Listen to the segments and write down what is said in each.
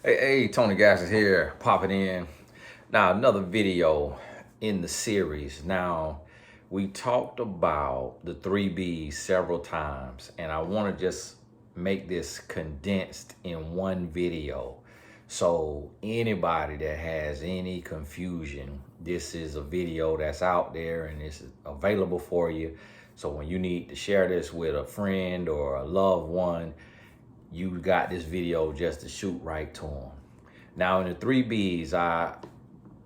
Hey, Tony Gas is here, popping in. Now, another video in the series. Now, we talked about the three B's several times, and I want to just make this condensed in one video. So, anybody that has any confusion, this is a video that's out there and it's available for you. So, when you need to share this with a friend or a loved one, you got this video just to shoot right to them. Now in the three B's, I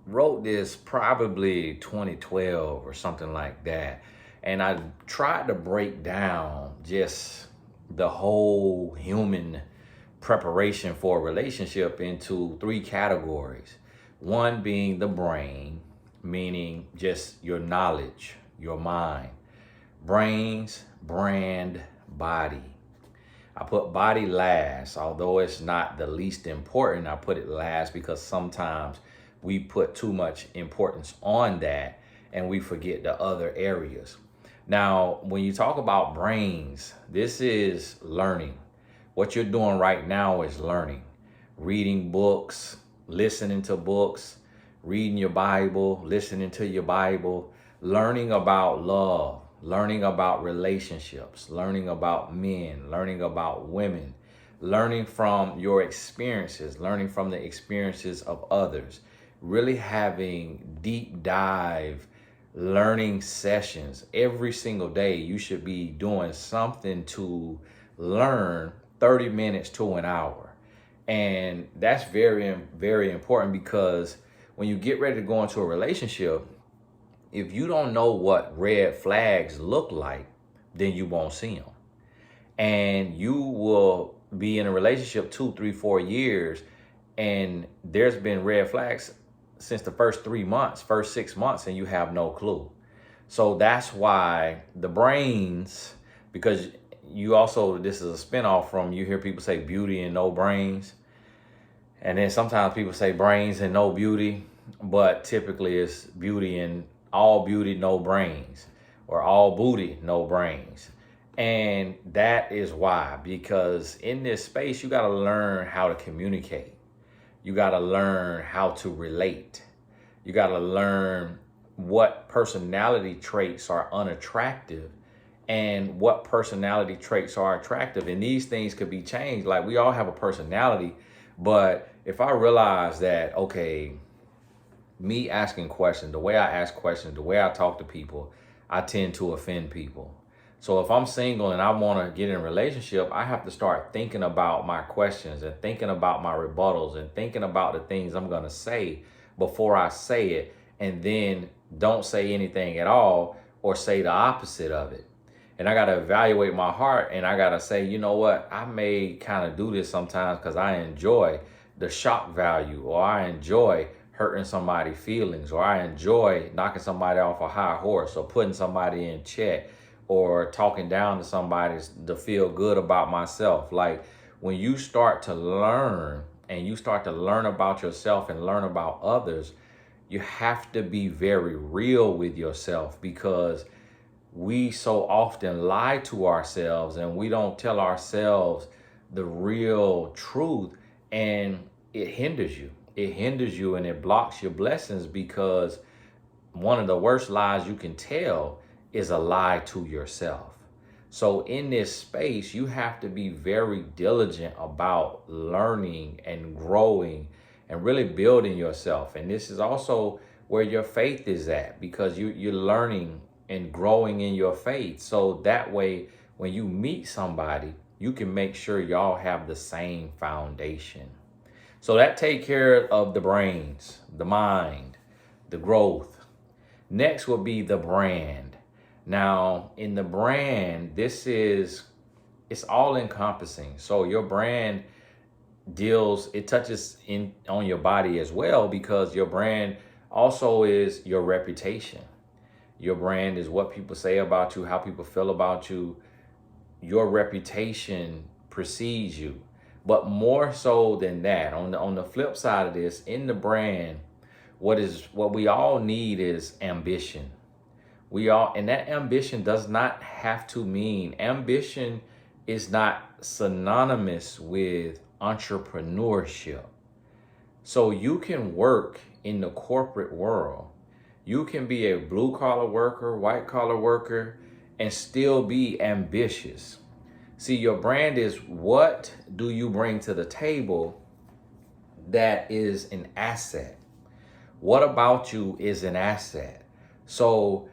wrote this probably 2012 or something like that. And I tried to break down just the whole human preparation for a relationship into three categories. One being the brain, meaning just your knowledge, your mind. Brains, brand, body. I put body last, although it's not the least important. I put it last because sometimes we put too much importance on that and we forget the other areas. Now, when you talk about brains, this is learning. What you're doing right now is learning, reading books, listening to books, reading your Bible, listening to your Bible, learning about love, learning about relationships, learning about men, learning about women, learning from your experiences, learning from the experiences of others, really having deep dive learning sessions every single day. You should be doing something to learn 30 minutes to an hour. And that's very, very important because when you get ready to go into a relationship, if you don't know what red flags look like, then you won't see them. And you will be in a relationship 2, 3, 4 years, and there's been red flags since the first 3 months, first 6 months, and you have no clue. So that's why the brains, because you also, this is a spinoff from, you hear people say beauty and no brains. And then sometimes people say brains and no beauty, but typically it's beauty and all beauty, no brains, or all booty, no brains. And that is why, because in this space, you got to learn how to communicate. You got to learn how to relate. You got to learn what personality traits are unattractive and what personality traits are attractive. And these things could be changed. Like, we all have a personality, but if I realize that, okay, me asking questions, the way I ask questions, the way I talk to people, I tend to offend people. So if I'm single and I want to get in a relationship, I have to start thinking about my questions and thinking about my rebuttals and thinking about the things I'm going to say before I say it, and then don't say anything at all or say the opposite of it. And I got to evaluate my heart, and I got to say, you know what, I may kind of do this sometimes because I enjoy the shock value, or I enjoy hurting somebody's feelings, or I enjoy knocking somebody off a high horse, or putting somebody in check, or talking down to somebody to feel good about myself. Like, when you start to learn and you start to learn about yourself and learn about others, you have to be very real with yourself, because we so often lie to ourselves and we don't tell ourselves the real truth, and it hinders you. It hinders you and it blocks your blessings, because one of the worst lies you can tell is a lie to yourself. So in this space, you have to be very diligent about learning and growing and really building yourself. And this is also where your faith is at, because you're learning and growing in your faith. So that way, when you meet somebody, you can make sure y'all have the same foundation. So that take care of the brains, the mind, the growth. Next would be the brand. Now, in the brand, it's all encompassing. So your brand it touches in on your body as well, because your brand also is your reputation. Your brand is what people say about you, how people feel about you. Your reputation precedes you. But more so than that, on the flip side of this, in the brand, what we all need is ambition. And that ambition does not have to mean, ambition is not synonymous with entrepreneurship. So you can work in the corporate world. You can be a blue collar worker, white collar worker, and still be ambitious. See, your brand is what do you bring to the table that is an asset? What about you is an asset? So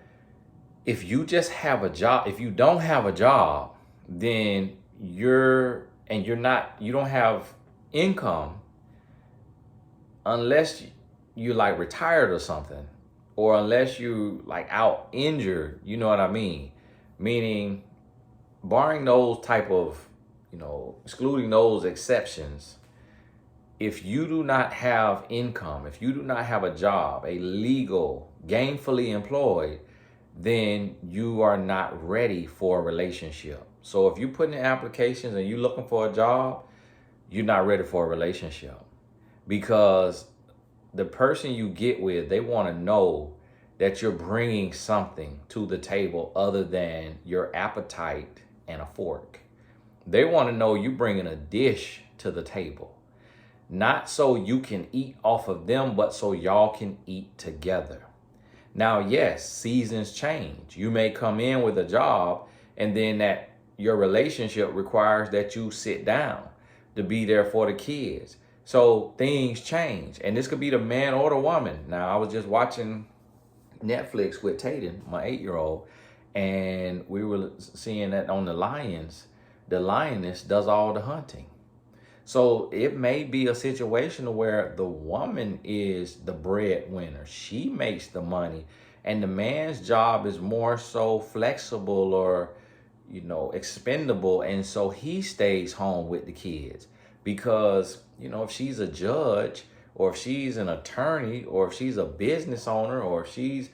if you just have a job, if you don't have a job, then you don't have income unless you like retired or something, or unless you like out injured, you know what I mean? Meaning, barring those type of, excluding those exceptions, if you do not have income, if you do not have a job, a legal, gainfully employed, then you are not ready for a relationship. So if you put in applications and you're looking for a job, you're not ready for a relationship, because the person you get with, they want to know that you're bringing something to the table other than your appetite and a fork. They want to know you bringing a dish to the table, not so you can eat off of them, but so y'all can eat together. Now, yes, seasons change. You may come in with a job, and then that your relationship requires that you sit down to be there for the kids. So things change, and this could be the man or the woman. Now, I was just watching Netflix with Tayden, my 8-year-old, and we were seeing that on the lions, the lioness does all the hunting. So it may be a situation where the woman is the breadwinner. She makes the money, and the man's job is more so flexible or, expendable. And so he stays home with the kids because, if she's a judge, or if she's an attorney, or if she's a business owner, or if she's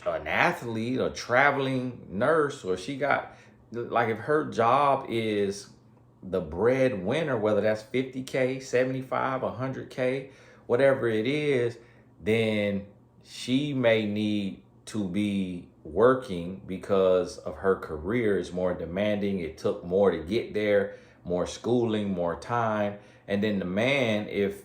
an athlete, a traveling nurse, or she got, like, if her job is the breadwinner, whether that's 50K, 75, 100K, whatever it is, then she may need to be working because of her career is more demanding. It took more to get there, more schooling, more time. And then the man, if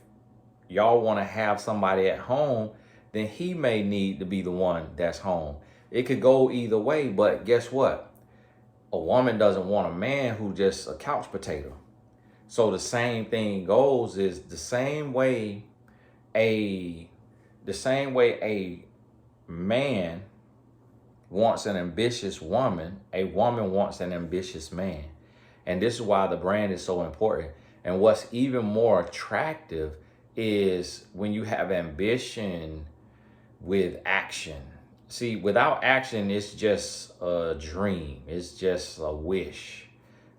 y'all want to have somebody at home, then he may need to be the one that's home. It could go either way, but guess what? A woman doesn't want a man who just a couch potato. So the same thing goes is the same way a man wants an ambitious woman, a woman wants an ambitious man. And this is why the brand is so important. And what's even more attractive is when you have ambition with action. See, without action, it's just a dream. It's just a wish.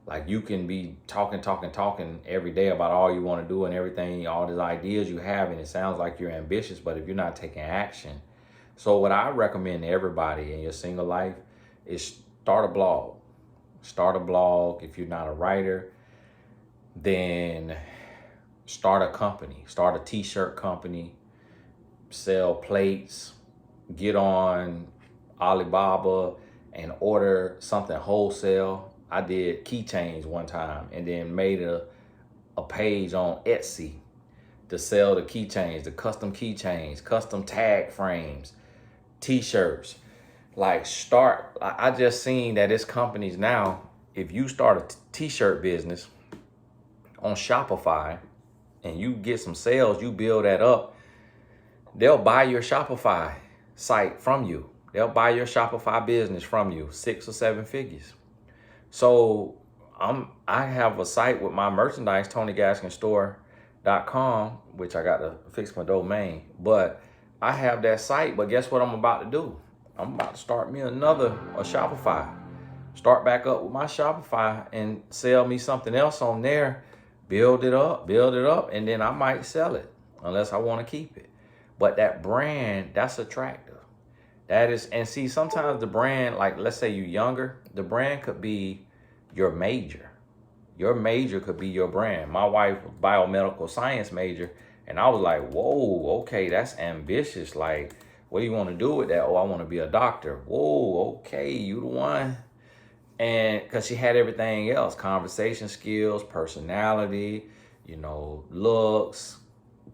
Like, you can be talking every day about all you want to do and everything, all these ideas you have, and it sounds like you're ambitious, but if you're not taking action. So what I recommend to everybody in your single life is start a blog. Start a blog. If you're not a writer, then start a company. Start a t-shirt company. Sell plates. Get on Alibaba and order something wholesale. I did keychains one time and then made a page on Etsy to sell the keychains, the custom keychains, custom tag frames, t-shirts. Like, I just seen that it's companies now, if you start a t-shirt business on Shopify and you get some sales, you build that up, they'll buy your Shopify site from you. They'll buy your Shopify business from you, 6 or 7 figures. So I have a site with my merchandise, TonyGaskinStore.com, which I got to fix my domain. But I have that site. But guess what I'm about to do? I'm about to start me a Shopify. Start back up with my Shopify and sell me something else on there. Build it up, and then I might sell it unless I want to keep it. But that brand, that's attractive. That is, and see, sometimes the brand, like, let's say you're younger, the brand could be your major. Your major could be your brand. My wife was biomedical science major, and I was like, whoa, okay, that's ambitious. Like, what do you want to do with that? Oh, I want to be a doctor. Whoa, okay, you the one. And because she had everything else, conversation skills, personality, looks,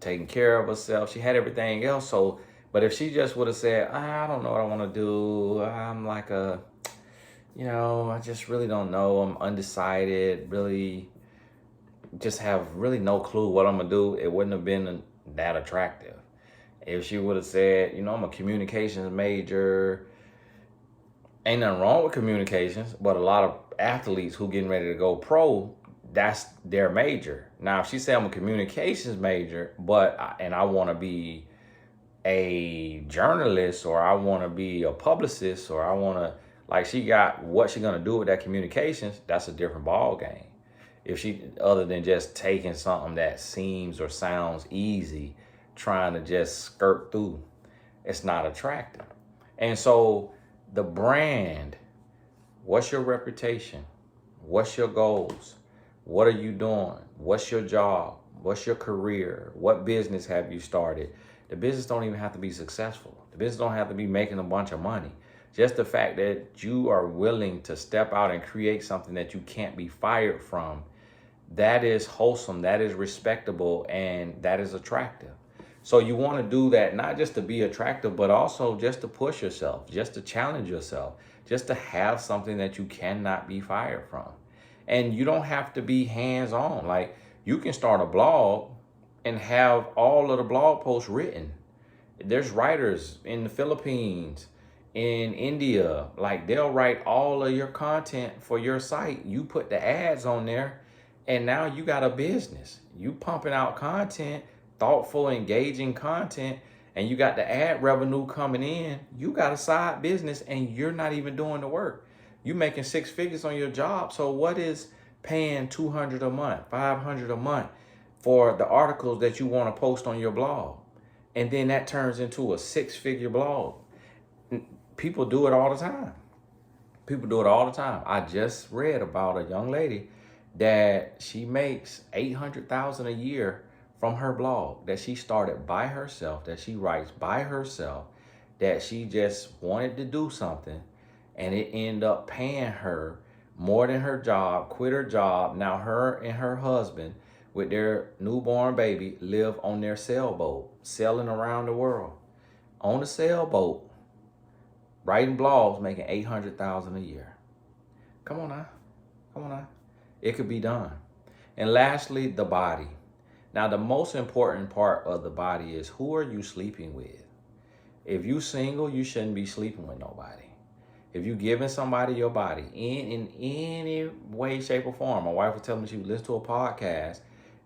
taking care of herself. She had everything else. So, but if she just would have said, I don't know what I want to do. I'm like I just really don't know. I'm undecided, really just have really no clue what I'm going to do. It wouldn't have been that attractive. If she would have said, I'm a communications major, ain't nothing wrong with communications, but a lot of athletes who getting ready to go pro, that's their major. Now, if she said I'm a communications major, and I want to be a journalist, or I want to be a publicist, or I want to, like, she got what she gonna do with that communications, that's a different ball game. If she, other than just taking something that seems or sounds easy, trying to just skirt through, it's not attractive. And so the brand, what's your reputation? What's your goals? What are you doing? What's your job? What's your career? What business have you started? The business don't even have to be successful. The business don't have to be making a bunch of money. Just the fact that you are willing to step out and create something that you can't be fired from, that is wholesome, that is respectable, and that is attractive. So you want to do that not just to be attractive, but also just to push yourself, just to challenge yourself, just to have something that you cannot be fired from. And you don't have to be hands-on. Like, you can start a blog and have all of the blog posts written. There's writers in the Philippines, in India, like, they'll write all of your content for your site. You put the ads on there, and now you got a business. You pumping out content, thoughtful, engaging content, and you got the ad revenue coming in. You got a side business, and you're not even doing the work. You making 6 figures on your job. So what is paying $200 a month, $500 a month for the articles that you want to post on your blog? And then that turns into a 6-figure blog. People do it all the time. People do it all the time. I just read about a young lady that she makes $800,000 a year from her blog, that she started by herself, that she writes by herself, that she just wanted to do something, and it ended up paying her more than her job, quit her job. Now her and her husband with their newborn baby live on their sailboat, sailing around the world on a sailboat, writing blogs, making $800,000 a year. Come on now. Come on now. It could be done. And lastly, the body. Now, the most important part of the body is, who are you sleeping with? If you single, you shouldn't be sleeping with nobody. If you giving somebody your body in any way, shape, or form, my wife was telling me she would listen to a podcast,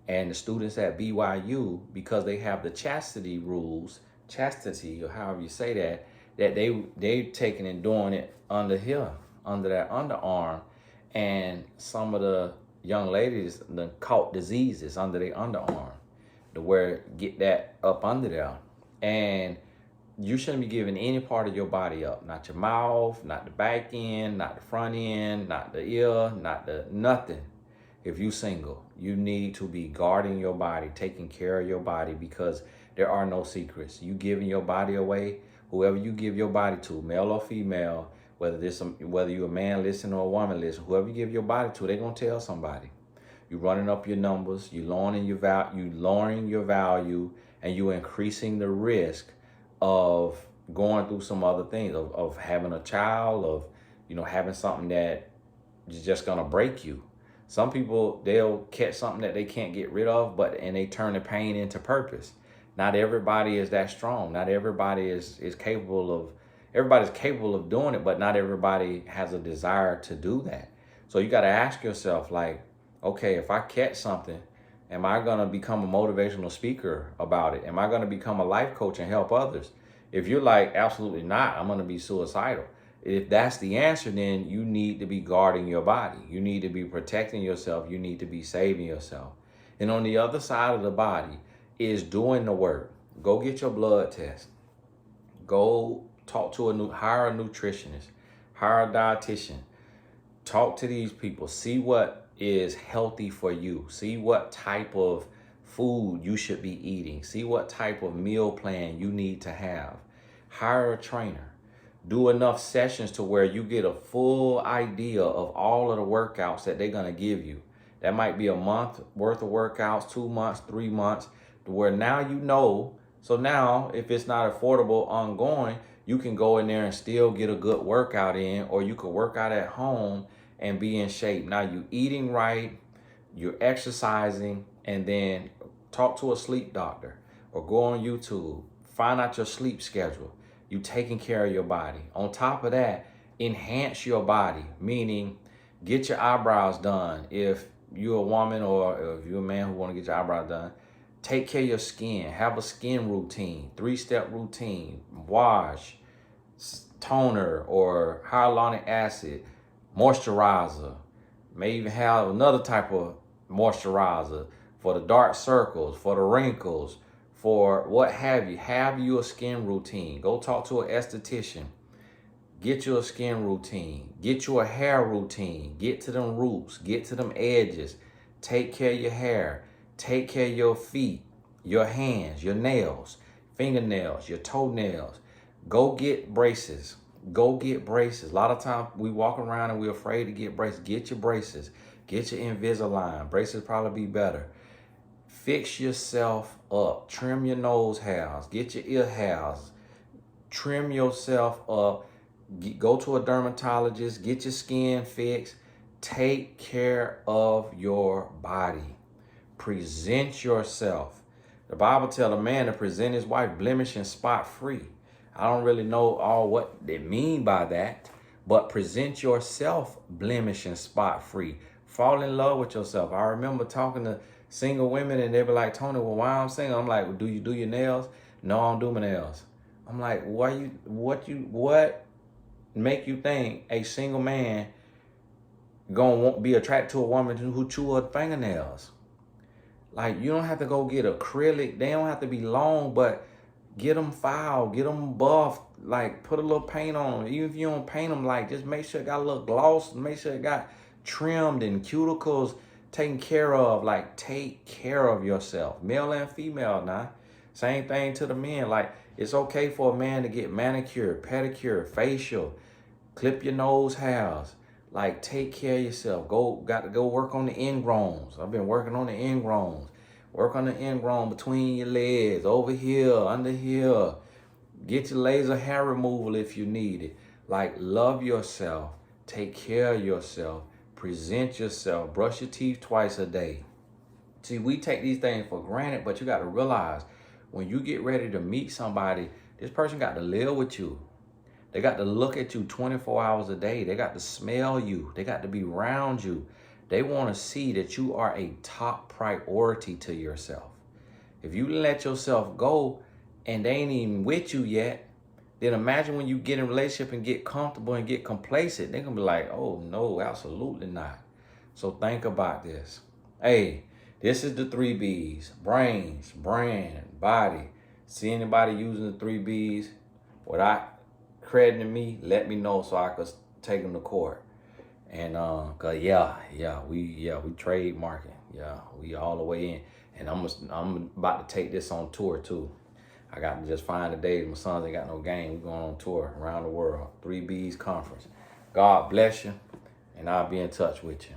and the students at BYU, because they have the chastity rules, chastity, or however you say that they taking and doing it under here, under that underarm, and some of the young ladies done caught diseases under their underarm, to where get that up under there. And you shouldn't be giving any part of your body up. Not your mouth, not the back end, not the front end, not the ear, not the nothing. If you single, you need to be guarding your body, taking care of your body, because there are no secrets. You giving your body away, whoever you give your body to, male or female, whether you're a man listening or a woman listening, whoever you give your body to, they're gonna tell somebody. You're running up your numbers, you're lowering your value, and you're increasing the risk of going through some other things, of having a child, of having something that is just gonna break you. Some people, they'll catch something that they can't get rid of, and they turn the pain into purpose. Not everybody is that strong. Not everybody is capable of. Everybody's capable of doing it, but not everybody has a desire to do that. So you got to ask yourself, like, okay, if I catch something, am I going to become a motivational speaker about it? Am I going to become a life coach and help others? If you're like, absolutely not, I'm going to be suicidal. If that's the answer, then you need to be guarding your body. You need to be protecting yourself. You need to be saving yourself. And on the other side of the body is doing the work. Go get your blood test. Go talk to hire a nutritionist, hire a dietitian. Talk to these people. See what is healthy for you. See what type of food you should be eating. See what type of meal plan you need to have. Hire a trainer. Do enough sessions to where you get a full idea of all of the workouts that they're going to give you. That might be a month worth of workouts, 2 months, 3 months, where now you know. So now if it's not affordable ongoing, you can go in there and still get a good workout in, or you could work out at home and be in shape. Now you eating right, you're exercising, and then talk to a sleep doctor or go on YouTube, find out your sleep schedule. You taking care of your body. On top of that, enhance your body, meaning get your eyebrows done. If you're a woman or if you're a man who want to get your eyebrows done, take care of your skin. Have a skin routine, 3-step routine. Wash, toner or hyaluronic acid, moisturizer. May even have another type of moisturizer for the dark circles, for the wrinkles, for what have you. Have you a skin routine. Go talk to an esthetician. Get you a skin routine. Get you a hair routine. Get to them roots. Get to them edges. Take care of your hair. Take care of your feet, your hands, your nails, fingernails, your toenails. Go get braces. Go get braces. A lot of times we walk around and we're afraid to get braces. Get your braces. Get your Invisalign. Braces probably be better. Fix yourself up. Trim your nose hairs. Get your ear hairs. Trim yourself up. Go to a dermatologist. Get your skin fixed. Take care of your body. Present yourself. The Bible tells a man to present his wife blemish and spot free. I don't really know all what they mean by that, but present yourself blemish and spot free. Fall in love with yourself. I remember talking to single women and they be like, Tony, well, why I'm single? I'm like, well, do you do your nails? No, I don't do my nails. I'm like, what make you think a single man gonna be attracted to a woman who chew her fingernails? Like, you don't have to go get acrylic. They don't have to be long, but get them filed, get them buffed, like put a little paint on them. Even if you don't paint them, like just make sure it got a little gloss, make sure it got trimmed and cuticles taken care of. Like, take care of yourself, male and female now. Same thing to the men. Like, it's okay for a man to get manicure, pedicure, facial, clip your nose hairs. Like, take care of yourself. Got to go work on the ingrowns. I've been working on the ingrowns. Work on the ingrown between your legs, over here, under here. Get your laser hair removal if you need it. Like, love yourself. Take care of yourself. Present yourself. Brush your teeth twice a day. See, we take these things for granted, but you got to realize when you get ready to meet somebody, this person got to live with you. They got to look at you 24 hours a day. They got to smell you. They got to be around you. They want to see that you are a top priority to yourself. If you let yourself go and they ain't even with you yet, then imagine when you get in a relationship and get comfortable and get complacent. They're going to be like, oh, no, absolutely not. So think about this. Hey, this is the 3 B's. Brains, brand, body. See anybody using the 3 B's without crediting me, let me know so I could take them to court. And cause we trademarking. Yeah, we all the way in. And I'm about to take this on tour too. I got to just find a day. My sons ain't got no game. We're going on tour around the world. 3 B's conference. God bless you, and I'll be in touch with you.